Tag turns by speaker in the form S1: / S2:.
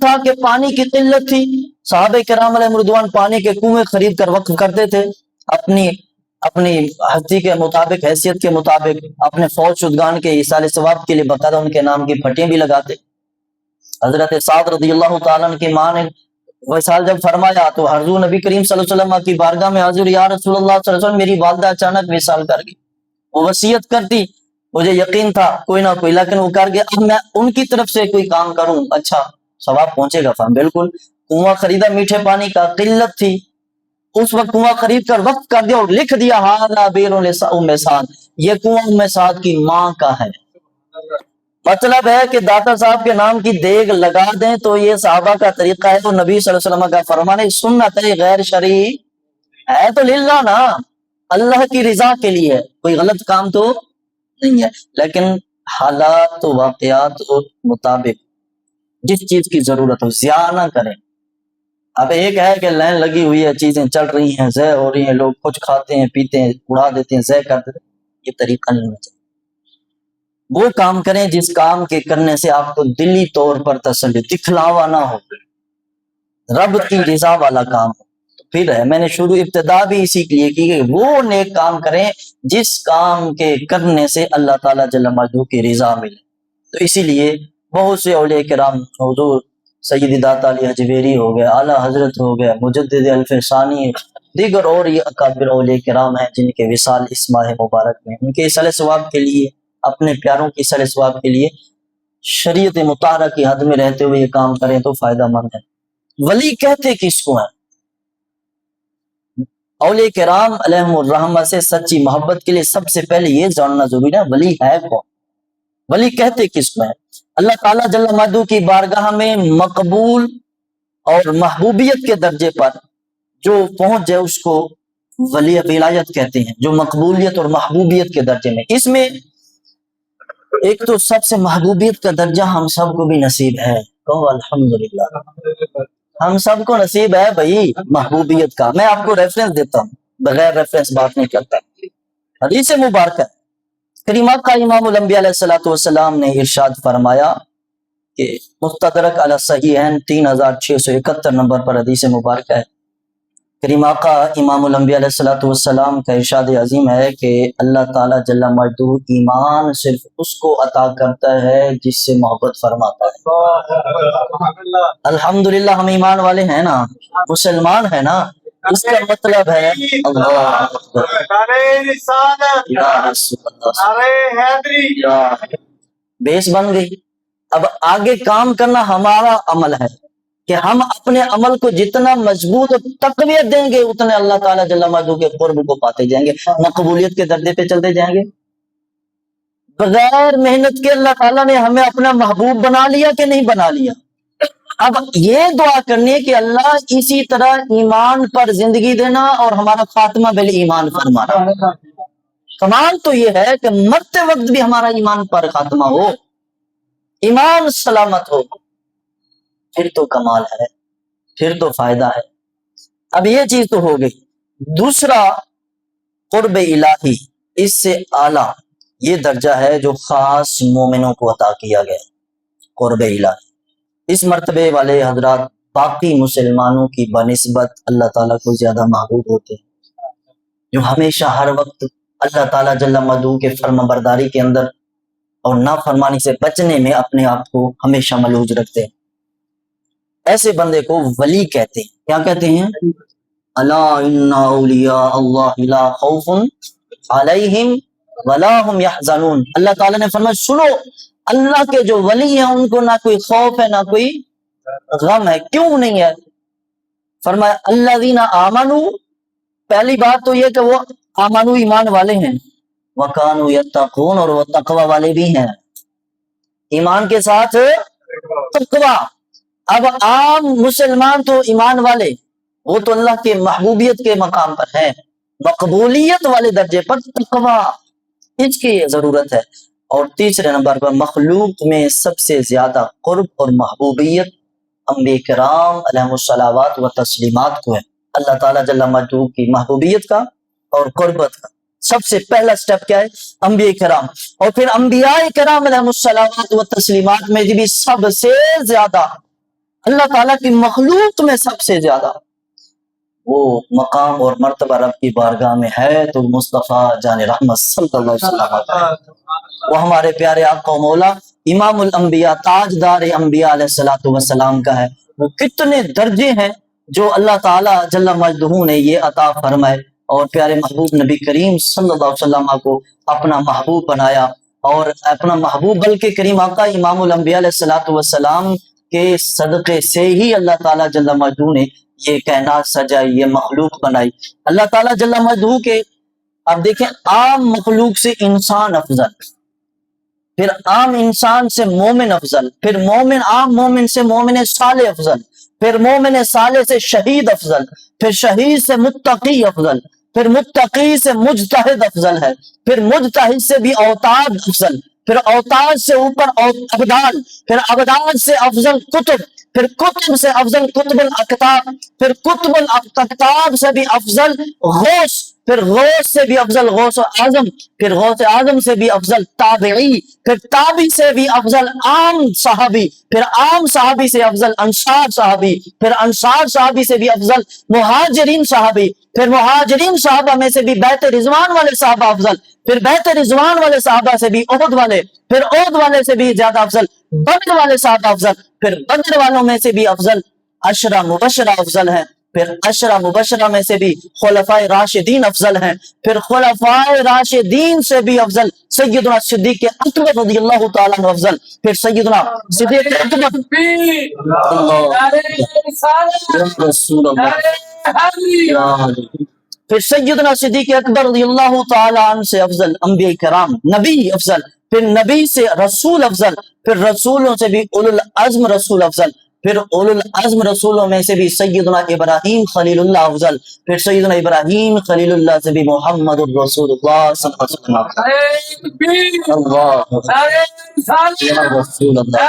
S1: تھا کہ پانی کی قلت تھی، صحابہ کرام علیہ رضوان پانی کے کنویں خرید کر وقف کرتے تھے، اپنی اپنی ہستی کے مطابق، حیثیت کے مطابق، اپنے فوج شدگان کے ایصال ثواب کے لیے باقاعدہ ان کے نام کی پھٹیاں بھی لگاتے۔ حضرت سعد رضی اللہ تعالیٰ عنہ کی ماں نے وصال جب فرمایا تو حضور نبی کریم صلی اللہ علیہ وسلم کی بارگاہ میں حاضر، یا رسول اللہ صلی اللہ علیہ وسلم میری والدہ اچانک وصال کر گئی، وہ وصیت کرتی، مجھے یقین تھا کوئی نہ کوئی، لیکن وہ کر گیا، اب میں ان کی طرف سے کوئی کام کروں اچھا ثواب پہنچے گا۔ فہم بالکل، کنواں خریدا میٹھے پانی کا، قلت تھی، اس وقت کنواں خرید کر وقف کر دیا اور لکھ دیا ہذا بئر ام سعد، یہ کنواں ام سعد کی ماں کا ہے۔ مطلب ہے کہ داتا صاحب کے نام کی دیگ لگا دیں تو یہ صحابہ کا طریقہ ہے، تو نبی صلی اللہ علیہ وسلم کا فرمان ہے، سنت ہے غیر شرعی ہے، تو للہ نا، اللہ کی رضا کے لیے، کوئی غلط کام تو نہیں ہے، لیکن حالات و واقعات و مطابق جس چیز کی ضرورت ہو ضیاع نہ کریں۔ اب ایک ہے کہ لائن لگی ہوئی ہے، چیزیں چل رہی ہیں، ضائع ہو رہی ہیں، لوگ کچھ کھاتے ہیں، پیتے ہیں، اڑا دیتے ہیں، ضائع کر دیتے ہیں، یہ طریقہ نہیں ہونا چاہیے۔ وہ کام کریں جس کام کے کرنے سے آپ کو دلی طور پر تسلی، دکھلاوا نہ ہو، رب کی رضا والا کام ہو۔ پھر ہے، میں نے شروع ابتدا بھی اسی کے لیے کی کہ وہ نیک کام کریں جس کام کے کرنے سے اللہ تعالیٰ جل مجدہ کی رضا ملے۔ تو اسی لیے بہت سے اولیاء کرام، حضور سید داتا علی حجویری ہو گئے، اعلیٰ حضرت ہو گئے، مجدد الف ثانی، دیگر اور یہ اکابر اولیاء کرام ہیں جن کے وصال اس ماہ مبارک میں، ان کے ایصال ثواب کے لیے، اپنے پیاروں کی ایصال ثواب کے لیے شریعت مطہرہ کی حد میں رہتے ہوئے یہ کام کریں تو فائدہ مند ہے۔ ولی کہتے کس کو ہیں؟ اولیاء کرام علیہم الرحمہ سے سچی محبت کے لیے سب سے پہلے یہ جاننا ضروری ہے ولی ہے کون، ولی کہتے کس کو ہیں؟ اللہ تعالیٰ جل مجدہ کی بارگاہ میں مقبول اور محبوبیت کے درجے پر جو پہنچ جائے اس کو ولی ولایت کہتے ہیں، جو مقبولیت اور محبوبیت کے درجے میں۔ اس میں ایک تو سب سے محبوبیت کا درجہ ہم سب کو بھی نصیب ہے، کہو الحمدللہ، ہم سب کو نصیب ہے بھائی محبوبیت کا۔ میں آپ کو ریفرنس دیتا ہوں، بغیر ریفرنس بات نہیں کرتا۔ حدیث مبارکہ کریم آقا امام الانبیاء علیہ السلام نے ارشاد فرمایا کہ مستدرک علی الصحیحین 3671 نمبر پر حدیث مبارکہ ہے، کریم آقا امام الانبیاء علیہ السلام کا ارشاد عظیم ہے کہ اللہ تعالیٰ جل مجدہ ایمان صرف اس کو عطا کرتا ہے جس سے محبت فرماتا ہے۔ الحمدللہ ہم ایمان والے ہیں نا، مسلمان ہیں نا، اس کا مطلب ہے اللہ اکبر، یا رسول اللہ، بیس بن گئی۔ اب آگے کام کرنا ہمارا عمل ہے کہ ہم اپنے عمل کو جتنا مضبوط اور تقویت دیں گے اتنے اللہ تعالیٰ جل مجدہ کے قرب کو پاتے جائیں گے، مقبولیت کے درجے پہ چلتے جائیں گے۔ بغیر محنت کے اللہ تعالیٰ نے ہمیں اپنا محبوب بنا لیا کہ نہیں بنا لیا؟ اب یہ دعا کرنی ہے کہ اللہ اسی طرح ایمان پر زندگی دینا اور ہمارا خاتمہ بال ایمان فرمانا۔ کمال تو یہ ہے کہ مرتے وقت بھی ہمارا ایمان پر خاتمہ ہو، ایمان سلامت ہو، پھر تو کمال ہے، پھر تو فائدہ ہے۔ اب یہ چیز تو ہو گئی۔ دوسرا قرب الہی، اس سے اعلیٰ یہ درجہ ہے جو خاص مومنوں کو عطا کیا گیا، قرب الہی۔ اس مرتبے والے حضرات باقی مسلمانوں کی بنسبت اللہ تعالیٰ کو زیادہ محبوب ہوتے ہیں، جو ہمیشہ ہر وقت اللہ تعالیٰ جل مجدہ کے فرما برداری کے اندر اور نافرمانی سے بچنے میں اپنے آپ کو ہمیشہ ملوث رکھتے ہیں۔ ایسے بندے کو ولی کہتے ہیں۔ کیا کہتے ہیں؟ الا ان اولیاء اللہ لا خوف علیہم ولا هم يحزنون۔ اللہ تعالیٰ نے فرمایا سنو، اللہ کے جو ولی ہیں ان کو نہ کوئی خوف ہے نہ کوئی غم ہے۔ کیوں نہیں ہے؟ فرمایا الذین آمنوا، پہلی بات تو یہ کہ وہ آمنوا ایمان والے ہیں، وکانوا یتقون، اور وہ تقوی والے بھی ہیں، ایمان کے ساتھ تقوی۔ اب عام مسلمان تو ایمان والے، وہ تو اللہ کے محبوبیت کے مقام پر ہے، مقبولیت والے درجے پر تقوی، اس کی ضرورت ہے۔ اور تیسرے نمبر پر مخلوق میں سب سے زیادہ قرب اور محبوبیت انبیاء کرام علیہم الصلوات و تسلیمات کو ہے، اللہ تعالیٰ جل مجدہ کی محبوبیت کا اور قربت کا سب سے پہلا سٹیپ کیا ہے؟ انبیاء کرام۔ اور پھر انبیاء کرام علیہم الصلوات و تسلیمات میں بھی سب سے زیادہ اللہ تعالیٰ کی مخلوق میں سب سے زیادہ وہ مقام اور مرتبہ رب کی بارگاہ میں ہے تو مصطفیٰ جان رحمت صلی اللہ علیہ وسلم، وہ ہمارے پیارے آقا و مولا امام الانبیاء تاجدار انبیاء علیہ السلام کا ہے۔ وہ کتنے درجے ہیں جو اللہ تعالیٰ جل مجدہ نے یہ عطا فرمائے اور پیارے محبوب نبی کریم صلی اللہ علیہ وسلم کو اپنا محبوب بنایا، اور اپنا محبوب بلکہ کریم آقا امام الانبیاء علیہ السلام کے صدقے سے ہی اللہ تعالیٰ جل مجدہ نے یہ کائنات سجائی، یہ مخلوق بنائی۔ اللہ تعالیٰ جل مجدہ کے اب دیکھیں عام مخلوق سے انسان افضل، پھر عام انسان سے مومن افضل، پھر مومن عام مومن سے مومن صالح افضل، پھر مومن صالح سے شہید افضل، پھر شہید سے متقی افضل، پھر متقی سے مجتہد افضل ہے، پھر مجتہد سے بھی اوتاد افضل، پھر اوتاد سے اوپر ابدال، پھر ابدال سے افضل کتب، پھر کتب سے افضل کتب الاقطاب، پھر کتب الاقطاب سے بھی افضل غوث، پھر غوث سے بھی افضل غوث اعظم، پھر غوث اعظم سے بھی افضل تابعی، پھر تابعی سے بھی افضل عام صحابی، پھر عام صحابی سے افضل انصار صحابی، پھر انصار صحابی سے بھی افضل مہاجرین صحابی، پھر مہاجرین صحابہ میں سے بھی بیت رضوان والے صحابہ افضل، پھر بیت رضوان والے صحابہ سے بھی احد والے، پھر احد والے سے بھی زیادہ افضل بدر والے صحابہ افضل، پھر بدر والوں میں سے بھی افضل عشرہ مبشرہ افضل ہیں، پھر عشرہ مبشرہ میں سے بھی خلفائے راشدین افضل ہیں، پھر خلفائے راشدین سے بھی افضل سیدنا صدیق اکبر رضی اللہ تعالیٰ عنہ افضل، پھر سیدنا صدیق اکبر رسول اللہ، پھر سیدنا صدیق اکبر رضی اللہ تعالیٰ عنہ سے افضل انبیاء کرام، نبی افضل، پھر نبی سے رسول افضل، پھر رسولوں سے بھی اولو العزم رسول افضل، پھر اولو العزم رسولوں میں سے بھی سیدنا ابراہیم خلیل اللہ افضل، پھر سیدنا ابراہیم خلیل اللہ سے بھی محمد الرسول اللہ صلی اللہ علیہ وسلم، اللہ رسول اللہ